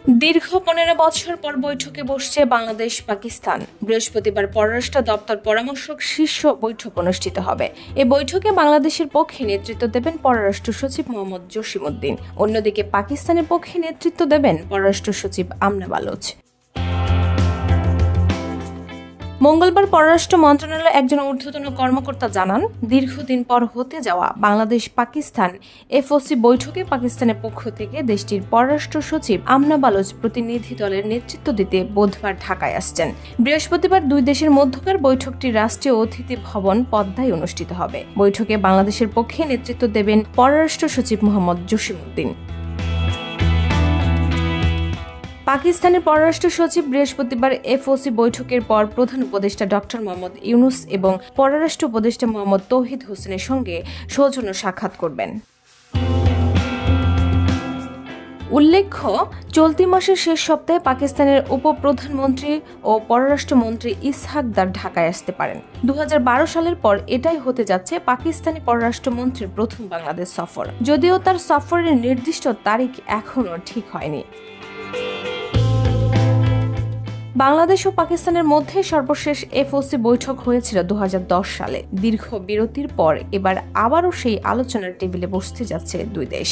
দীর্ঘ 15 বছর পর বৈঠকে বসছে বাংলাদেশ পাকিস্তান। বৃহস্পতিবার পররাষ্ট্র দপ্তর পরামর্শক শীর্ষ বৈঠক অনুষ্ঠিত হবে। এই বৈঠকে বাংলাদেশের পক্ষে নেতৃত্ব দেবেন পররাষ্ট্র সচিব মোহাম্মদ জসিমউদ্দিন। অন্যদিকে পাকিস্তানের পক্ষে নেতৃত্ব দেবেন পররাষ্ট্র সচিব আমনা বালোচ। মঙ্গলবার পররাষ্ট্র মন্ত্রণালয়ের একজন ঊর্ধ্বতন কর্মকর্তা জানান, দীর্ঘদিন পর হতে যাওয়া বাংলাদেশ পাকিস্তান এফওসি বৈঠকে পাকিস্তানের পক্ষ থেকে দেশটির পররাষ্ট্র সচিব আমনা বালোচ প্রতিনিধি দলের নেতৃত্ব দিতে বুধবার ঢাকায় আসছেন। বৃহস্পতিবার দুই দেশের মধ্যকার বৈঠকটি রাষ্ট্রীয় অতিথি ভবন পদ্মায় অনুষ্ঠিত হবে। বৈঠকে বাংলাদেশের পক্ষে নেতৃত্ব দেবেন পররাষ্ট্র সচিব মোহাম্মদ জসিমউদ্দিন। পাকিস্তানের পররাষ্ট্র সচিব বৃহস্পতিবার এফওসি বৈঠকের পর প্রধান উপদেষ্টা ডক্টর মোহাম্মদ ইউনুস এবং পররাষ্ট্র উপদেষ্টা মোহাম্মদ তৌহিদ হোসেনের সঙ্গে সৌজন্য সাক্ষাৎ করবেন। উল্লেখ্য, চলতি মাসের শেষ সপ্তাহে পাকিস্তানের উপপ্রধানমন্ত্রী ও পররাষ্ট্রমন্ত্রী ইসহাক দার ঢাকায় আসতে পারেন। 2012 সালের পর এটাই হতে যাচ্ছে পাকিস্তানি পররাষ্ট্রমন্ত্রীর প্রথম বাংলাদেশ সফর, যদিও তার সফরের নির্দিষ্ট তারিখ এখনও ঠিক হয়নি। বাংলাদেশ ও পাকিস্তানের মধ্যে সর্বশেষ এফওসি বৈঠক হয়েছিল 2010 সালে। দীর্ঘ বিরতির পর এবার আবারও সেই আলোচনার টেবিলে বসতে যাচ্ছে দুই দেশ।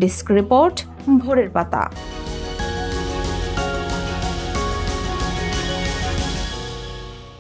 ডেস্ক রিপোর্ট, ভোরের পাতা।